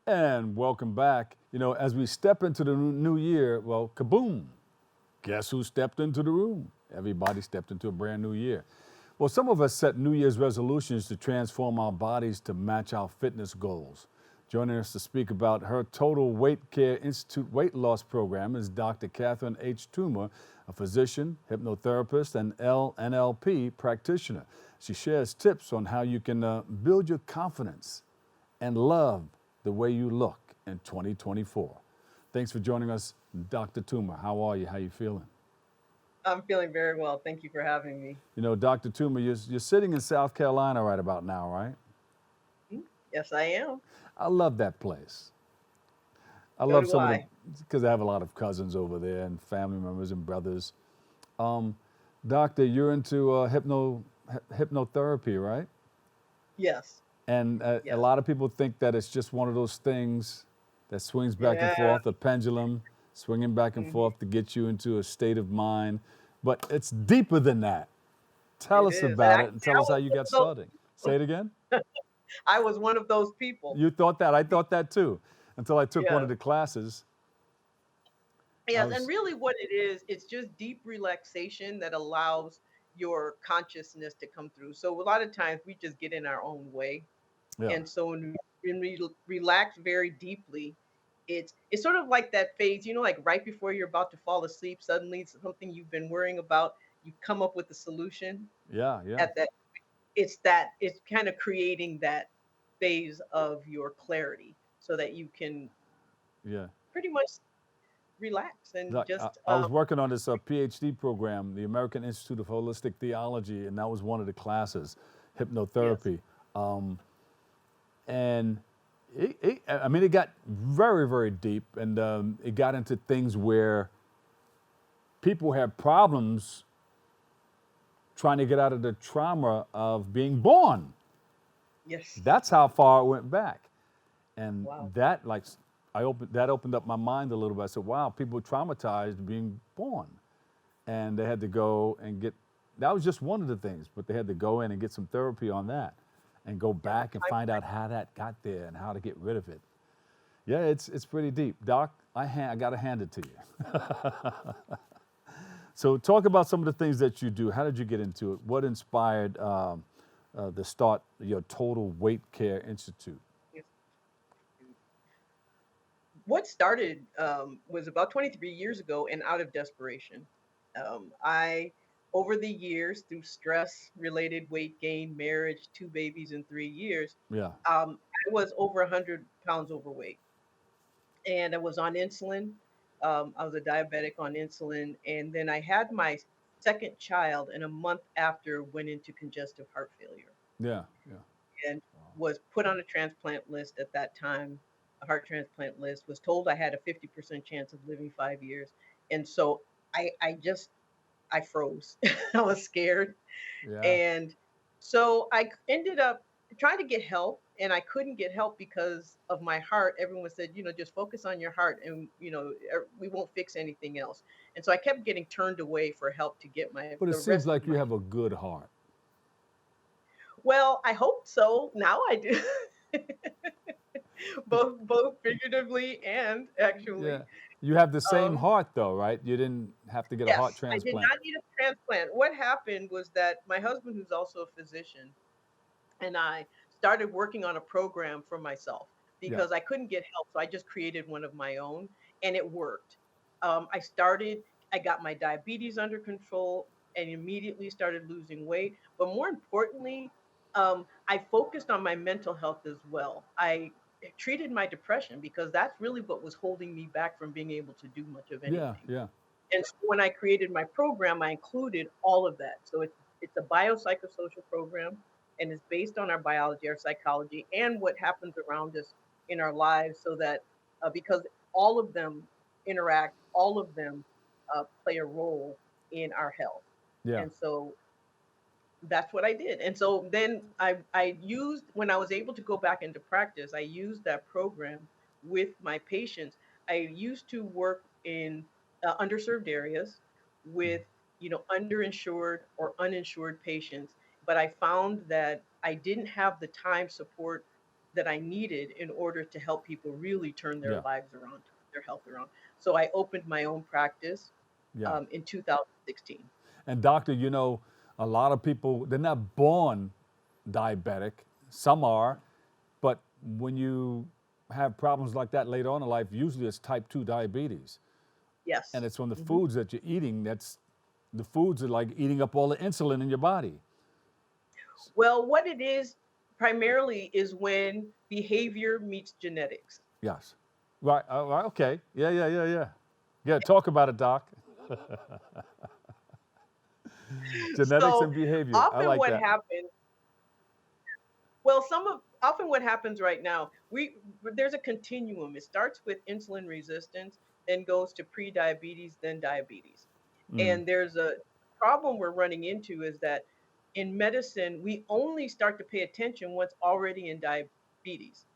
And welcome back. As we step into the new year, well, kaboom, guess who stepped into the room? Everybody stepped into a brand new year. Well, some of us set New Year's resolutions to transform our bodies to match our fitness goals. Joining us to speak about her Total Weight Care Institute weight loss program is Dr. Catherine H. Toomer, a physician, hypnotherapist, and NLP practitioner. She shares tips on how you can build your confidence and love the way you look in 2024. Thanks for joining us, Dr. Toomer. How are you? How you feeling? I'm feeling very well. Thank you for having me. Dr. Toomer, you're sitting in South Carolina right about now, right? Yes, I am. I love that place. I So love do some of the, I. because I have a lot of cousins over there and family members and brothers. Um, Doctor, you're into hypnotherapy, right? Yes. And a Yes. lot of people think that it's just one of those things that swings back and Yeah. forth, a pendulum swinging back and Mhm. forth to get you into a state of mind. But it's deeper than that. Tell It us is. And about it and actually, tell I us how was you one got of those started. Say people. it again. I was one of those people. You thought that. I thought that too until I took one of Yes. the classes. I Yes. And was, really, what it is, it's just deep relaxation that allows your consciousness to come through. So, a lot of times we just get in our own way. yeah, And so, when we relax very deeply, it's sort of like that phase, like right before you're about to fall asleep, suddenly something you've been worrying about, you come up with a solution yeah, yeah, at that. It's kind of creating that phase of your clarity so that you can yeah. pretty much relax and Doc, I, just I was working on this PhD program, the American Institute of Holistic Theology, and that was one of the classes, yes. hypnotherapy. Um, and it got very, very deep, and it got into things where people had problems trying to get out of the trauma of being born. Yes. That's how far it went back. And Wow. that opened up my mind a little bit. I said, wow, people traumatized being born. And they had to go and get, that was just one of the things, but they had to go in and get some therapy on that and go Yeah. back and find out how that got there and how to get rid of it. Yeah, it's pretty deep. Doc, I got to hand it to you. So talk about some of the things that you do. How did you get into it? What inspired the start your Total Weight Care Institute? Yes. What started was about 23 years ago and out of desperation. I, over the years, through stress related weight gain, marriage, 2 babies in 3 years, Yeah, I was over 100 pounds overweight. And I was on insulin. I was a diabetic on insulin. And then I had my second child, and a month after, went into congestive heart failure yeah, yeah. and was put on a transplant list at that time, a heart transplant list, was told I had a 50% chance of living 5 years. And so I froze. I was scared. Yeah. And so I ended up trying to get help, and I couldn't get help because of my heart. Everyone said, just focus on your heart, and we won't fix anything else. And so I kept getting turned away for help to get But it the seems rest of like you my. have a good heart. Well, I hope so. Now I do. Both figuratively and actually. Yeah. You have the same Um, heart though, right? You didn't have to get a heart yes, I did transplant. not need a transplant. What happened was that my husband, who's also a physician, and I started working on a program for myself Yeah. because I couldn't get help. So I just created one of my own, and it worked. I got my diabetes under control and immediately started losing weight. But more importantly, I focused on my mental health as well. I treated my depression because that's really what was holding me back from being able to do much of Yeah, anything. yeah. And so when I created my program, I included all of that. So it's a biopsychosocial program, and it's based on our biology, our psychology, and what happens around us in our lives, so that because all of them interact, all of them play a role in our health. Yeah. And so that's what I did. And so then I used, when I was able to go back into practice, I used that program with my patients. I used to work in underserved areas with, underinsured or uninsured patients, but I found that I didn't have the time, support, that I needed in order to help people really turn their Yeah. lives around, their health around. So I opened my own practice Yeah. in 2016. And doctor, you know, a lot of people, they're not born diabetic. Some are, but when you have problems like that later on in life, usually it's type 2 diabetes. And Yes. it's from the Hmm. foods that you're eating. That's the foods are like eating up all the insulin in your body. Well, what it is primarily is when behavior meets genetics. Yes. Right. Right. Okay. Yeah. Yeah. Yeah. Yeah. Yeah. Talk about it, doc. Genetics So and behavior. I often like what that. happens, well, often what happens right now, there's a continuum. It starts with insulin resistance, then goes to pre-diabetes, then diabetes. Mm. And there's a problem we're running into is that in medicine, we only start to pay attention what's already in diabetes.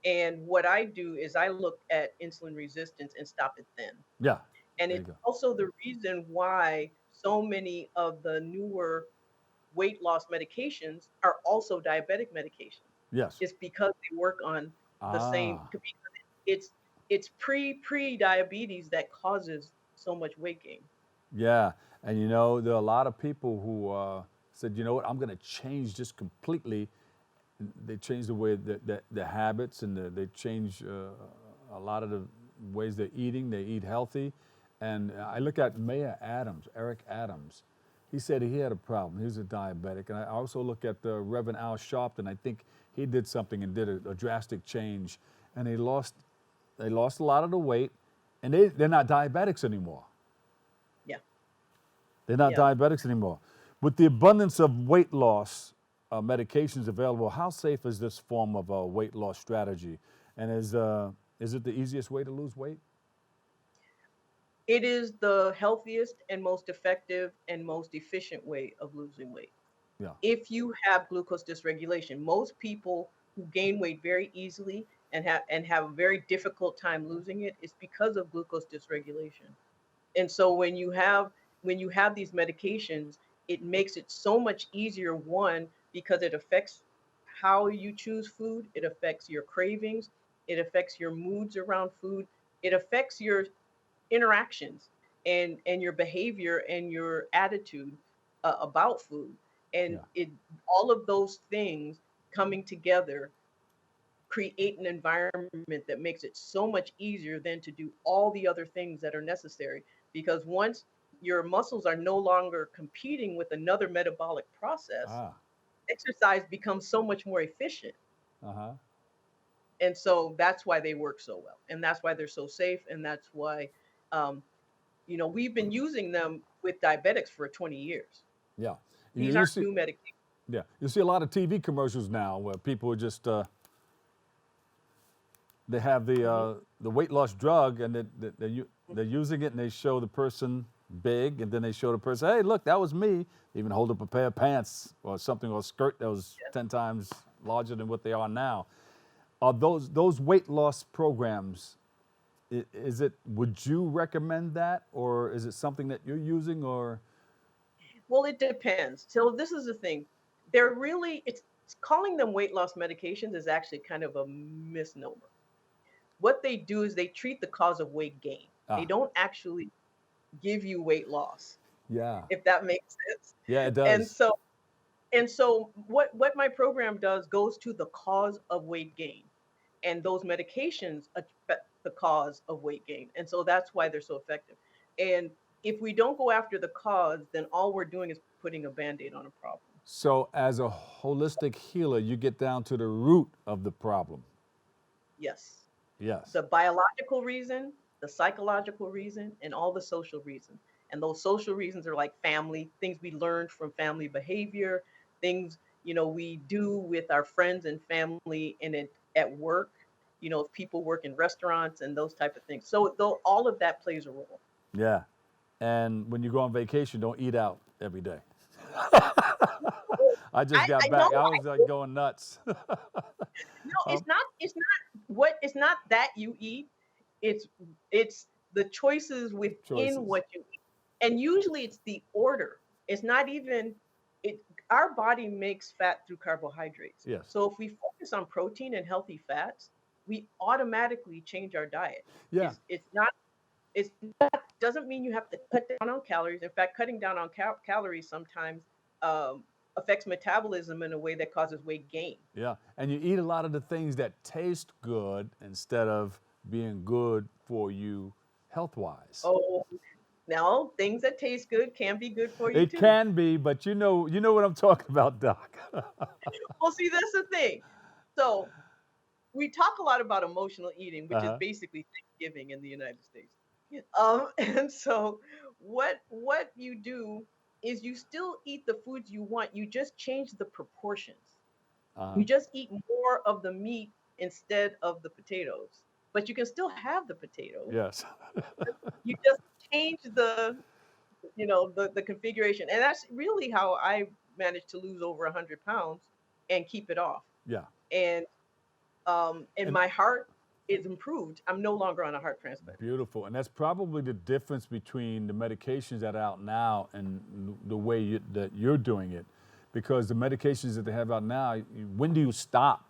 And what I do is I look at insulin resistance and stop it then. Yeah. And There you it's go. also the reason why so many of the newer weight loss medications are also diabetic medications. Yes. It's because they work on the same, Ah. because it's pre diabetes that causes so much weight gain. Yeah, and you know, there are a lot of people who said, you know what, I'm going to change this completely. They change the way the habits and they change a lot of the ways they're eating. They eat healthy. And I look at Mayor Adams, Eric Adams. He said he had a problem. He was a diabetic. And I also look at Reverend Al Sharpton. I think he did something and did a drastic change. And they lost a lot of the weight. And they're not diabetics anymore. Yeah, They're not yeah. diabetics anymore. With the abundance of weight loss medications available, how safe is this form of a weight loss strategy? And is it the easiest way to lose weight? It is the healthiest and most effective and most efficient way of losing weight. Yeah. If you have glucose dysregulation, most people who gain weight very easily and have a very difficult time losing it is because of glucose dysregulation. And so when you have these medications, it makes it so much easier, one, because it affects how you choose food, it affects your cravings, it affects your moods around food, it affects your interactions and your behavior and your attitude about food, and Yeah. it all of those things coming together create an environment that makes it so much easier than to do all the other things that are necessary, because once your muscles are no longer competing with another metabolic process, Ah. exercise becomes so much more efficient. Uh huh. And so that's why they work so well, and that's why they're so safe, and that's why um, we've been using them with diabetics for 20 years. Yeah. These You aren't see. new medications. Yeah. You see a lot of TV commercials now where people are just they have Hmm. the weight loss drug and they're using it and they show the person big and then they show the person, hey, look, that was me. They even hold up a pair of pants or something or a skirt that was Yeah. 10 times larger than what they are now. Are those weight loss programs? Is it? Would you recommend that, or is it something that you're using, or? Well, it depends. So this is the thing. They're really it's calling them weight loss medications is actually kind of a misnomer. What they do is they treat the cause of weight gain. They Ah, don't actually give you weight loss, yeah, if that makes sense. yeah, it And does. so what my program does goes to the cause of weight gain. And those medications affect the cause of weight gain. And so that's why they're so effective. And if we don't go after the cause, then all we're doing is putting a band-aid on a problem. So, as a holistic healer, you get down to the root of the problem. Yes. Yes. The biological reason, the psychological reason, and all the social reasons. And those social reasons are like family, things we learned from family behavior, things, we do with our friends and family and at work, if people work in restaurants and those type of things. So though all of that plays a role. Yeah. And when you go on vacation, don't eat out every day. I just I got know. back. I was like going nuts. No, um, it's not that you eat. It's the choices within choices. what you eat. And usually it's the order. It's not even it Our body makes fat through carbohydrates. Yes. So if we focus on protein and healthy fats, we automatically change our diet. Yeah. It's not doesn't mean you have to cut down on calories. In fact, cutting down on calories sometimes um, affects metabolism in a way that causes weight gain. Yeah. And you eat a lot of the things that taste good instead of being good for you health wise. Oh, now things that taste good can be good for you It too. can be, but you know what I'm talking about, Doc. Well, see, that's the thing. So we talk a lot about emotional eating, which is Uh-huh. basically Thanksgiving in the United States. And so what you do is you still eat the foods you want. You just change the proportions. Uh-huh. You just eat more of the meat instead of the potatoes. But you can still have the potatoes. Yes. You just change the configuration. And that's really how I managed to lose over 100 pounds and keep it off. Yeah. And And my heart is improved. I'm no longer on a heart transplant. beautiful. And that's probably the difference between the medications that are out now and the way that you're doing it. Because the medications that they have out now, when do you stop?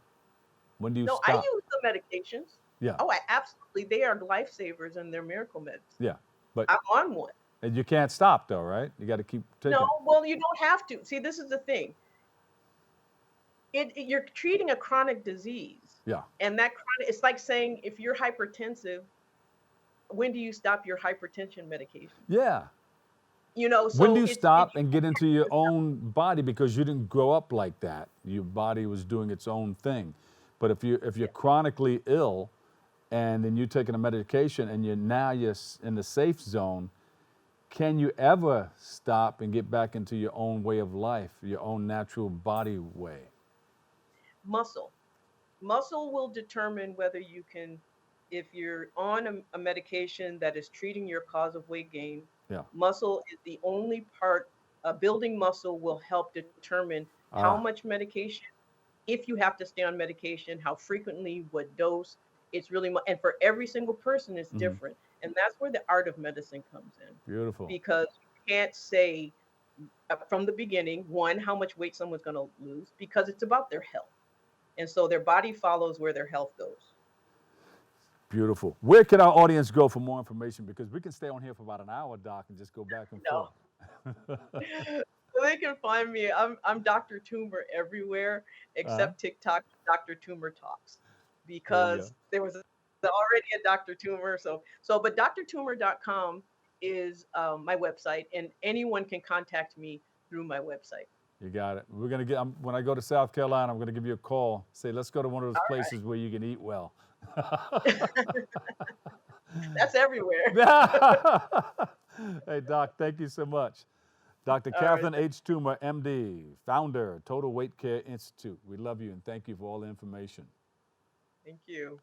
When do you No, I stop? use the medications. Yeah. Oh, I absolutely. They are lifesavers and they're miracle meds. Yeah. But I'm on one. and you can't stop though, right? You got to keep No, taking it. well, you don't have to. See, this is the thing. You're treating a chronic disease, Yeah. and that chronic. It's like saying if you're hypertensive, when do you stop your hypertension medication? Yeah. When do So you it's stop and get into your own body because you didn't grow up like that? Your body was doing its own thing. But if you're yeah, chronically ill and then you're taking a medication and you're in the safe zone, can you ever stop and get back into your own way of life, your own natural body way? muscle. Muscle will determine whether you can, if you're on a medication that is treating your cause of weight gain, Yeah. muscle is the only part, building muscle will help determine how Ah, much medication, if you have to stay on medication, how frequently, what dose. It's really, and for every single person, it's mhm, different. And that's where the art of medicine comes in beautiful. because you can't say from the beginning, one, how much weight someone's going to lose because it's about their health. And so their body follows where their health goes. Beautiful. Where can our audience go for more information? Because we can stay on here for about an hour, Doc, and just go back and No, forth. so they can find me. I'm Dr. Toomer everywhere Uh-huh. except TikTok. Dr. Toomer talks There you go. because there was already a Dr. Toomer. But drtoomer.com is my website, and anyone can contact me through my website. You got it. We're gonna when I go to South Carolina, I'm gonna give you a call. Say, let's go to one of those places where you can eat well. That's everywhere. Hey, Doc, thank you so much. Dr. All right. Catherine H. Toomer, MD, founder, Total Weight Care Institute. We love you and thank you for all the information. Thank you.